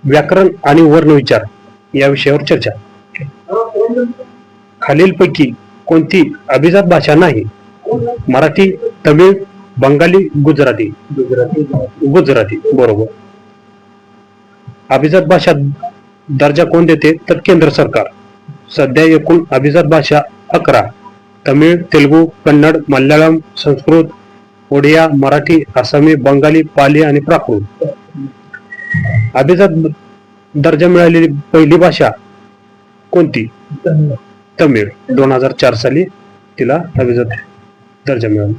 व्याकरण आणि वर्णविचार या विषयावर चर्चा. खालीलपैकी कोणती अभिजात भाषा नाही? मराठी, तमिळ, बंगाली, गुजराती. गुजराती बरोबर. अभिजात भाषा दर्जा कोण देते? तर केंद्र सरकार. सध्या एकूण अभिजात भाषा 11. तमिळ, तेलुगू, कन्नड, मल्याळम, संस्कृत, ओडिया, मराठी, आसामी, बंगाली, पाली आणि प्राकृत. अभिजात दर्जा मिळालेली पहिली भाषा कोणती? तमिळ. 2004 साली तिला अभिजात दर्जा मिळाला.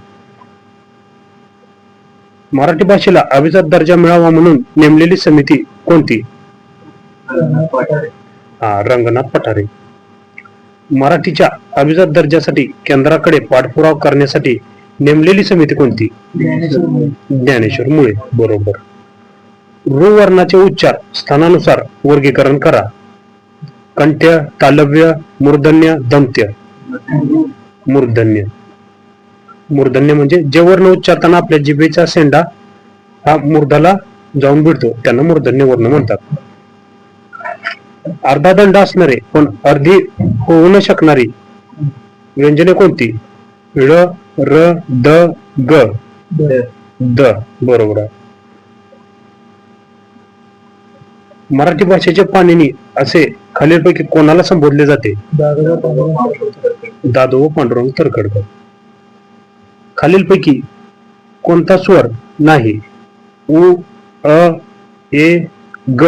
मराठी भाषेला अभिजात दर्जा मिळावा म्हणून नेमलेली समिती कोणती? रंगनाथ पठारे. मराठीच्या अभिजात दर्जासाठी केंद्राकडे पाठपुरावा करण्यासाठी नेमलेली समिती कोणती? ज्ञानेश्वर मुळे. बरोबर. ऋ वर्णाचे उच्चार स्थानानुसार वर्गीकरण करा. कंठ्य, तालव्य, मूर्धन्य, दंत्य. मूर्धन्य. मूर्धन्य म्हणजे जे वर्ण उच्चारताना आपल्या जिभेचा शेंडा हा मूर्धाला जाऊन भिडतो त्यांना मूर्धन्य वर्ण म्हणतात. अर्धा दंड असणारे पण अर्धी होऊ न शकणारी व्यंजने कोणती? ळ, र, द, ग. द. बरोबर आहे. मराठी भाषेचे पाणिनी असे खालीलपैकी कोणाला संबोधले जाते? दादोबा पांडुरंग तरखडकर. खालीलपैकी कोणता स्वर नाही? उ, अ, ए, ग.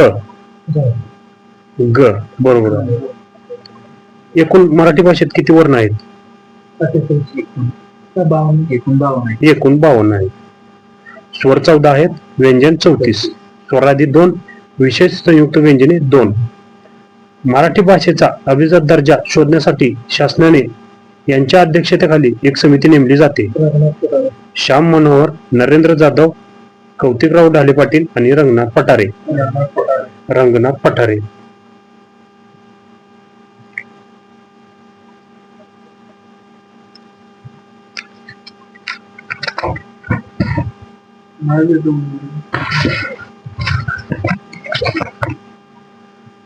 ग. बरोबर आहे. एकूण मराठी भाषेत किती वर्ण आहेत? एकूण 52 आहेत. स्वर 14 आहेत, व्यंजन 34, स्वरादी 2, विशेष संयुक्त व्यंजने 2. मराठी भाषेचा अभिजात दर्जा शोधण्यासाठी शासनाने यांच्या अध्यक्षतेखाली एक समिती नेमली जाते. श्याम मनोहर, नरेंद्र जाधव, कौतिकराव ढाले पाटील आणि रंगनाथ पठारे. रंगनाथ पठारे.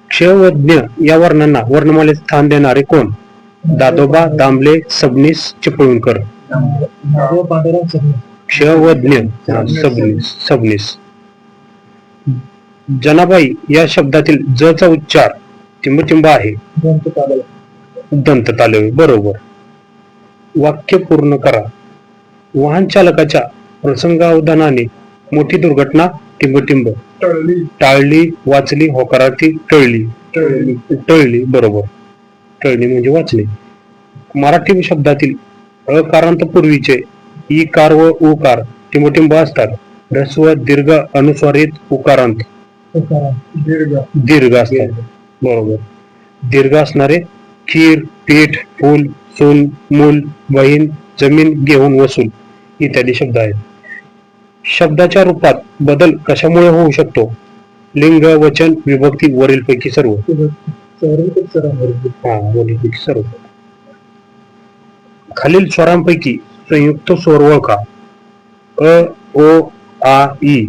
क्ष व ज्ञ या वर्णांना वर्णमालेत स्थान देणारे कोण? दादोबा, दामले, सबनीस, चिपळूणकर. क्ष व ज्ञ सबनीस. जनाबाई या शब्दातील ज चा उच्चार टिंबटिंब आहे. दंत तालव्य. बरोबर. वाक्य पूर्ण करा. वाहन चालकाच्या प्रसंगावधानाने मोठी दुर्घटना टिंबटिंब टाळली, वाचली, होकारार्थी टळली. टळली. बरोबर. टळली म्हणजे वाचली. मराठी शब्दातील अकारांत पूर्वीचे ई कार व उकार टिंबटिंब असतात. ह्रस्व, दीर्घ, अनुस्वारित, उकारांत दीर्घ असतात. बरोबर. दीर्घ असणारे खीर, पीठ, फूल, सून, मूल, बहीण, जमीन, घेऊन, वसूल इत्यादी शब्द आहेत. शब्दाच्या रूपात बदल कशामुळे होऊ शकतो? लिंग, वचन, विभक्ती, वरीलपैकी सर्व. वरीलपैकी सर्व. खालील स्वरांपैकी संयुक्त स्वर ओळखा. अ, ओ, आ, ई.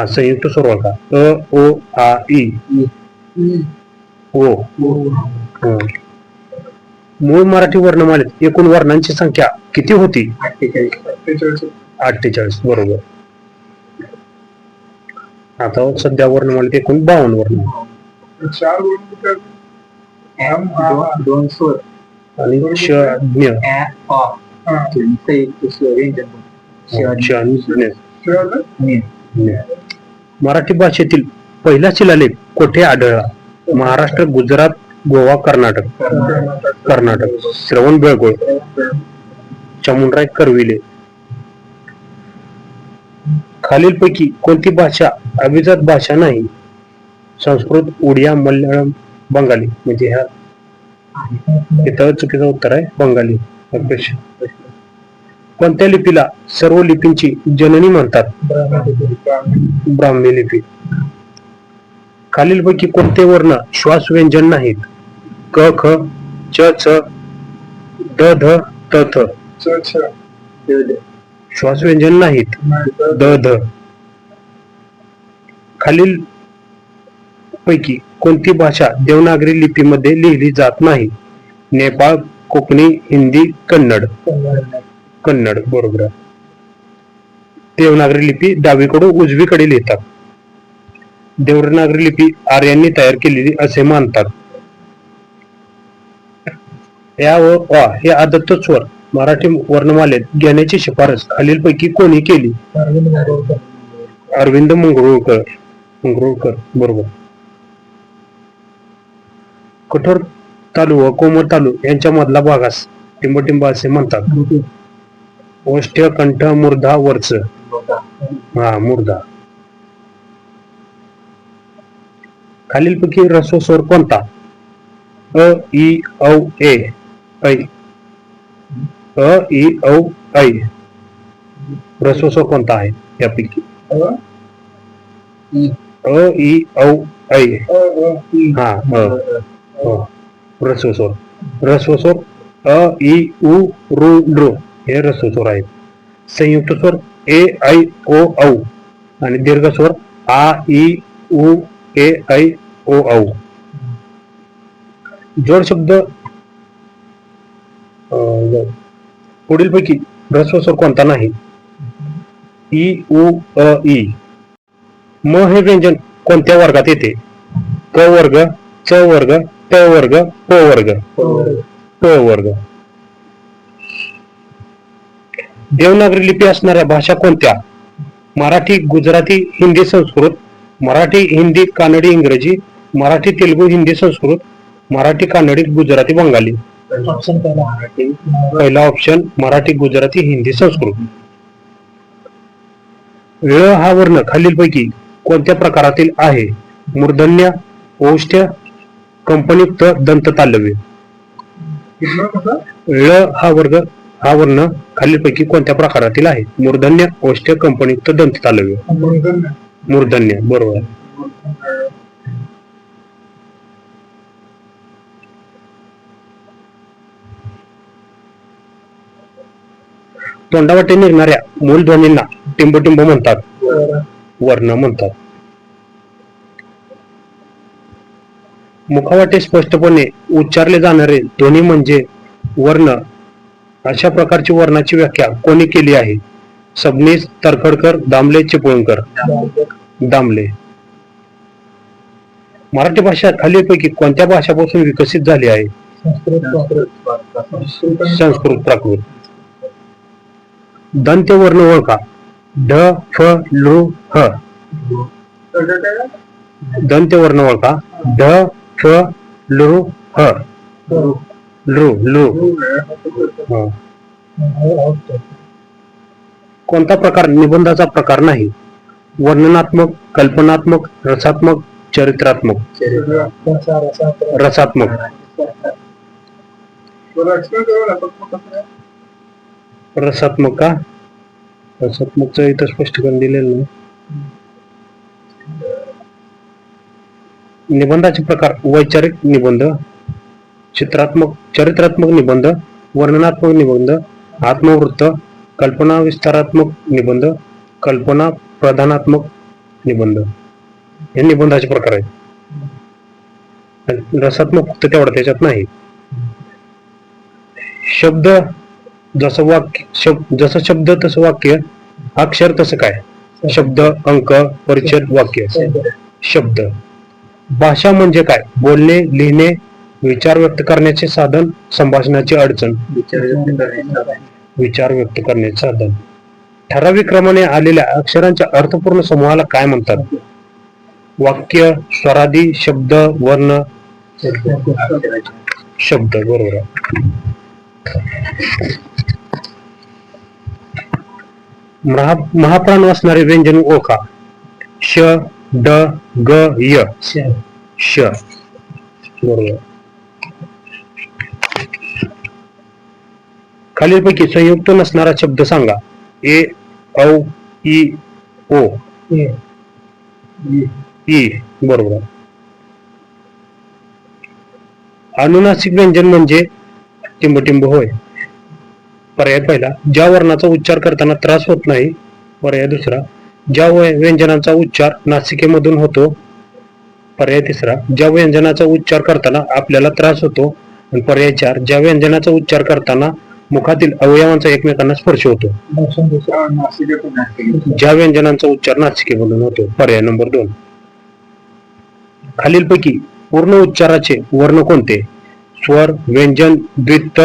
संयुक्त स्वर ओळखा. अ, ओ, आ, ई. ओ. मूळ मराठी वर्णमालेत एकूण वर्णांची संख्या किती होती? 48. बरोबर. आता सध्या वर्णमालेत एकूण 52 वर्ण आणि क्ष, ज्ञ. मराठी भाषेतील पहिला शिलालेख कोठे आढळला? महाराष्ट्र, गुजरात, गोवा, कर्नाटक. श्रवण बेळगोळ, चामुंडराय कर्विले. खालीलपैकी कोणती भाषा अभिजात भाषा नाही? संस्कृत, ओडिया, मल्याळम, बंगाली. म्हणजे ह्या इथं चुकीचं उत्तर आहे बंगाली. कोणत्या लिपीला सर्व लिपींची जननी म्हणतात? ब्राह्मी लिपी. खालीलपैकी कोणते वर्ण श्वास व्यंजन नाहीत? क, ख, च, छ, द, ध, त, थ. श्वास व्यंजन नाहीत. द, ध. खालील पैकी कोणती भाषा देवनागरी लिपीमध्ये लिहिली जात नाही? नेपाळ, कोकणी, हिंदी, कन्नड. कन्नड बरोबर आहे. देवनागरी लिपी डावीकडून उजवीकडे लिहितात. देवनागरी लिपी आर्यांनी तयार केलेली असे मानतात. या व वा हे आदत्त स्वर मराठी वर्णमालेत घेण्याची शिफारस खालीलपैकी कोणी केली? अरविंद मंगरुळकर. मंगरुळकर बरोबर. कठोर तालु व कोमल तालु यांच्या मधला भागास टिंबटिंब असे म्हणतात. ओष्ठ्य, कंठ, मूर्धा, वर्च. हा मूर्धा. खालीलपैकी ह्रस्व स्वर कोणता? अ, इ, औ, ए, ऐ. अ, इ, औ, ऐ. ह्रस्व स्वर कोणता आहे यापैकी? अ, इ, औ, ऐ. हा ह्रस्व स्वर. ह्रस्व स्वर अ, इ, उ, ऋ, ऋ हे ह्रस्व स्वर आहेत. संयुक्त स्वर ए, ऐ, ओ, औ आणि दीर्घ स्वर आ, इ, उ, ए, ऐ, ओ, औ. जोड शब्द पुढीलपैकी ह्रस्व स्वर कोणता नाही? इ, उ, अ, इ. म हे व्यंजन कोणत्या वर्गात येते? क वर्ग, च वर्ग, ट वर्ग, प वर्ग. प वर्ग. देवनागरी लिपी असणाऱ्या भाषा कोणत्या? मराठी, गुजराती, हिंदी, संस्कृत. मराठी, हिंदी, कानडी, इंग्रजी. मराठी, तेलुगू, हिंदी, संस्कृत. मराठी, कानडी, गुजराती, बंगाली. पहिला ऑप्शन मराठी, गुजराती, हिंदी, संस्कृत. ळ हा वर्ण खालीलपैकी कोणत्या प्रकारातील आहे? मूर्धन्य, औष्ठ्य, कंपनीयुक्त, दंत तालव्य. ळ हा वर्ण खालीलपैकी कोणत्या प्रकारातील आहे? मूर्धन्य, औष्ठ्य, कंपनीयुक्त, दंत तालव्य. मूर्धन्य बरोबर. तोंडावाटे निघणाऱ्या मूलध्वनींना टिंबटिंब म्हणतात. वर्ण म्हणतात. मुखावाटे स्पष्टपणे उच्चारले जाणारे ध्वनी म्हणजे वर्ण. अशा प्रकारची वर्णाची व्याख्या कोणी केली आहे? सबनीस, तर्खडकर, दामले, चिपळूणकर. दामले. मराठी भाषा खालीलपैकी कोणत्या भाषापासून विकसित झाली आहे? संस्कृत प्राकृत. दंत्य वर्ण ओळखा. ढ, फ, लृ, ह. दंत्य वर्ण ओळखा. ढ, फ, लृ, ह. लृ, लृ. कोणता प्रकार निबंधाचा प्रकार नाही? वर्णनात्मक, कल्पनात्मक, रसात्मक, चरित्रात्मक. रसात्मक. रसात्मक का? रसात्मकच इथं स्पष्टीकरण दिलेलं नाही. निबंधाचे प्रकार वैचारिक निबंध, चरित्रात्मक निबंध, वर्णनात्मक निबंध, आत्मवृत्त, कल्पना विस्तारात्मक निबंध, कल्पना प्रधानात्मक निबंध. हे निबंधाचे प्रकार आहेत. रसात्मक फक्त तेवढा त्याच्यात नाही. शब्द जसं वाक्य, जसं शब्द तसं वाक्य, अक्षर तसं काय? शब्द, अंक, परिच्छेद, वाक्य. शब्द. भाषा म्हणजे काय? बोलणे, लिहिणे, विचार व्यक्त करण्याचे साधन, संभाषणाची अडचण. विचार व्यक्त करण्याचे साधन. ठराविक क्रमाने आलेल्या अक्षरांच्या अर्थपूर्ण समूहाला काय म्हणतात? वाक्य, स्वरादी, शब्द, वर्ण. शब्द बरोबर आहे. महाप्राण असणारे व्यंजन ओळखा. श, ड, ग, य. श बरोबर. खालीलपैकी संयुक्त नसणारा शब्द सांगा. ए, औ, इ, ओ. ई बरोबर. अनुनासिक व्यंजन म्हणजे टिंबटिंब होय. पर्याय पहिला, ज्या वर्णाचा उच्चार करताना त्रास होत नाही. पर्याय दुसरा, ज्या व्यंजनाचा उच्चार नासिकेमधून होतो. पर्याय तिसरा, ज्या व्यंजनाचा उच्चार करताना आपल्याला त्रास होतो. आणि पर्याय 4, ज्या व्यंजनाचा उच्चार करताना मुखातील अवयवांचा एकमेकांना स्पर्श होतो. ज्या व्यंजनांचा उच्चार नासिकेमधून होतो. पर्याय नंबर 2. खालीलपैकी पूर्ण उच्चाराचे वर्ण कोणते? स्वर, व्यंजन, द्वित्त,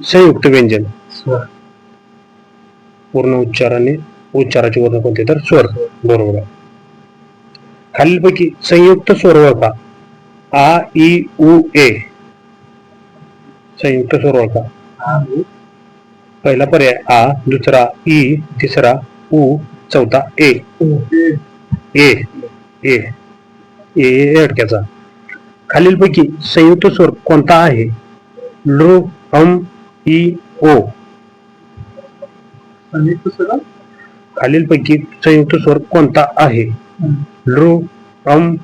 संयुक्त व्यंजन. पूर्ण उच्चाराचे वर्ण कोणते? तर स्वर. बरोबर आहे. खालीलपैकी संयुक्त स्वर ओळखा. आ, इ, उ, ए. संयुक्त स्वर ओळखा. पहिला पर्याय आ, दुसरा ई, तिसरा उ, चौथा ए. ए ए ए अडक्याचा. खालीलपैकी संयुक्त स्वर कोणता आहे? लृ, अम, ई, ओ. खालीलपैकी संयुक्त स्वर कोणता आहे? लृ, अम,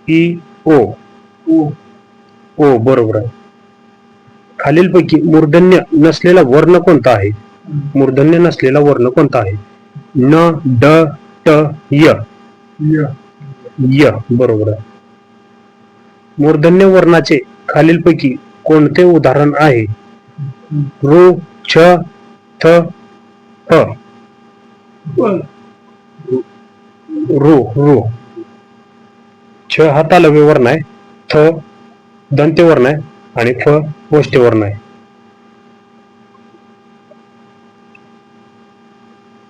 ई, ओ. ओ बरोबर आहे. खालीलपैकी मूर्धन्य नसलेला वर्ण कोणता आहे? मूर्धन्य नसलेला वर्ण कोणता आहे? न, ड, ट, य. य बरोबर आहे. मूर्धन्य वर्णाचे खालीलपैकी कोणते उदाहरण आहे? ऋ, छ, थ, फ. ऋ. छ हा तालव्य वर्ण आहे. थ दंत्य वर्ण आहे आणि फ ओष्ठ्य वर्ण आहे.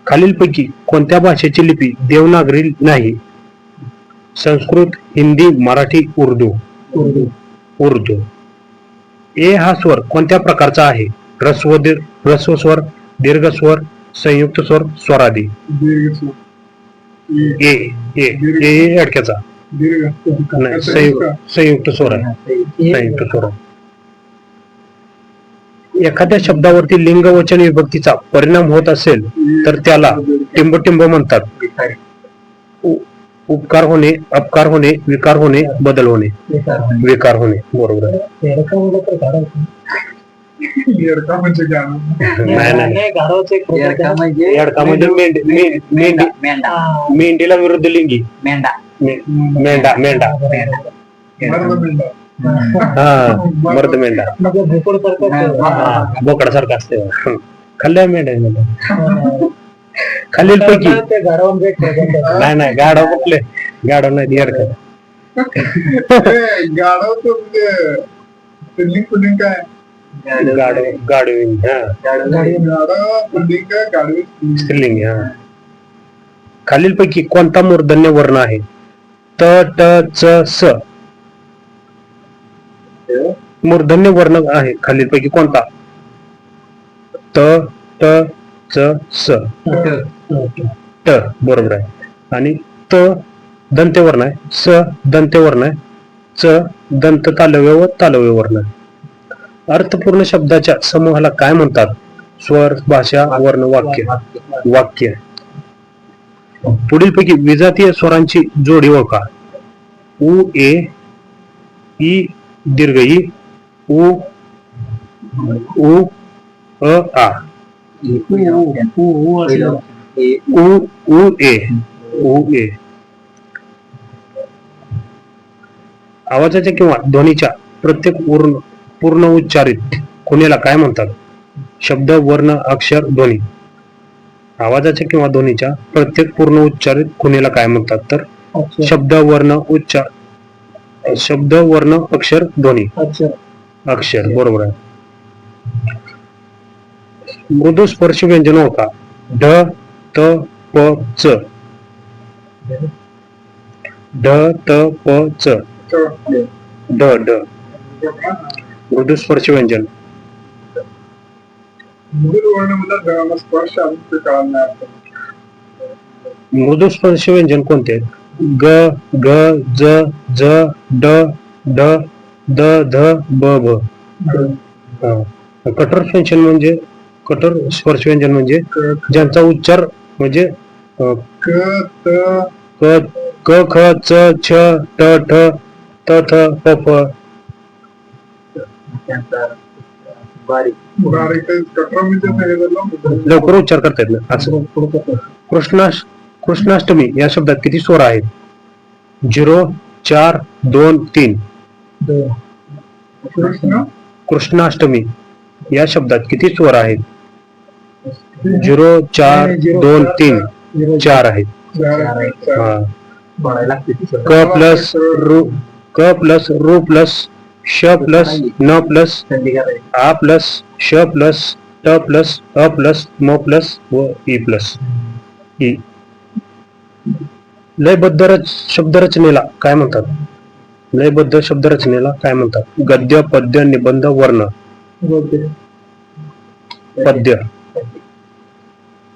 खालीलपैकी कोणत्या भाषेची लिपी देवनागरी नाही? संस्कृत, हिंदी, मराठी, उर्दू. ए हा स्वर कोणत्या प्रकारचा आहे? ह्रस्व स्वर, दीर्घ स्वर, संयुक्त स्वर, स्वरादी. ए ए ए अडक्याचा. नाही, संयुक्त स्वर आहे. संयुक्त स्वर. एखाद्या शब्दावरती लिंग वचन विभक्तीचा परिणाम होत असेल तर त्याला टिंब म्हणतात. उपकार होणे, अपकार होणे, विकार होणे, बदल होणे. विकार होणे बरोबर आहे. मेंढीला विरुद्ध लिंगी. मेंढा. हा मर्द मेंढा. बोकडासारखा असते. खाल्ल्या मेंढ्या. खालीलपैकी नाही गाढव कुठले? गाढव नाही स्त्रीलिंग. खालीलपैकी कोणता मूर्धन्य वर्ण आहे? त, ट, च, स. मूर्धन्य वर्ण आहे खालीलपैकी कोणता? त, ट, च, स. ट बरोबर आहे. आणि त दंत्य वर्ण आहे. स दंत्य वर्ण आहे. च दंत तालव्य व तालव्य वर्ण आहे. अर्थपूर्ण शब्दाच्या समूहाला काय म्हणतात? स्वर, भाषा, वर्ण, वाक्य. पुढीलपैकी विजातीय स्वरांची जोडी ओळखा. उ, ए, ई, दीर्घ ई, उ, अ, आ. उ, ए. आवाजाच्या किंवा ध्वनीच्या प्रत्येक पूर्ण उच्चारित खुणेला काय म्हणतात? शब्द, वर्ण, अक्षर, ध्वनी. आवाजाच्या किंवा ध्वनीच्या प्रत्येक पूर्ण उच्चारित खुणेला काय म्हणतात? तर शब्द, वर्ण, अक्षर, ध्वनी. अक्षर बरोबर आहे. मृदू स्पर्श व्यंजन ओळखा. ढ, त, प, च. ढ, त, प, च. ड. मृदू स्पर्श व्यंजन. मृदू स्पर्श व्यंजन कोणते? ग, घ, ज, झ, ड, ढ, द, ध, ब, भ. कठोर स्पर्श व्यंजन म्हणजे ज्यांचा उच्चार म्हणजे क, ख, च, छ, ट, ठ, त, थ, प, फ. लवकर उच्चार करता येत ना असं. कृष्णाष्टमी या शब्दात किती स्वर आहेत? 0, 4, 2, 3. कृष्णाष्टमी या शब्दात किती स्वर आहेत? 0, 4, 2, 3. 4 आहेत. क प्लस रू प्लस श प्लस न प्लस आ प्लस श प्लस ट प्लस अ प्लस म प्लस व ई प्लस ई. लयबद्ध शब्दरचनेला काय म्हणतात? लयबद्ध शब्दरचनेला काय म्हणतात? गद्य, पद्य, निबंध, वर्ण. पद्य.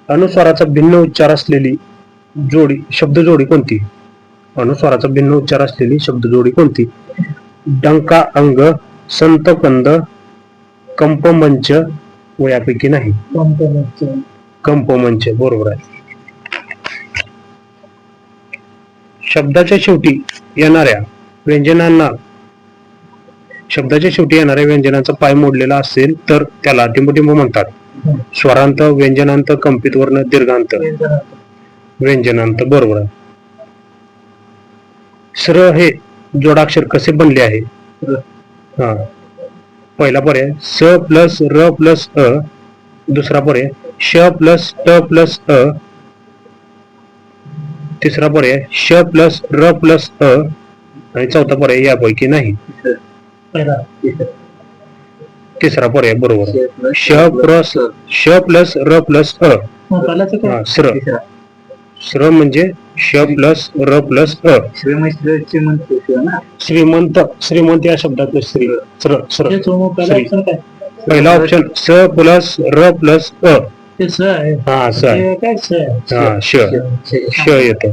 अनुस्वाराचा भिन्न उच्चार असलेली शब्दजोडी कोणती? अनुस्वाराचा भिन्न उच्चार असलेली शब्दजोडी कोणती? डंका अंग, संत कंद, कंपमंच व यापैकी नाही. कंपमंच बरोबर आहे. शब्दाच्या शेवटी येणाऱ्या व्यंजनांचा पाय मोडलेला असेल तर त्याला टिंबटिंब म्हणतात. स्वरांत, व्यंजनांत, कंपित वर्ण, दीर्घांत. व्यंजनांत बरोबर आहे. स्र हे जोडाक्षर कसे बनले आहे? पहिला पर्याय स प्लस र प्लस अ, दुसरा पर्याय श प्लस ट प्लस अ, तिसरा पर्याय श प्लस र प्लस अ आणि चौथा पर्याय यापैकी नाही. तिसरा पर्याय बरोबर. श प्लस र प्लस अ. श्र म्हणजे श प्लस र प्लस अ. श्रीमंत या शब्दात श्री. पहिला ऑप्शन स प्लस र प्लस अ. श येत.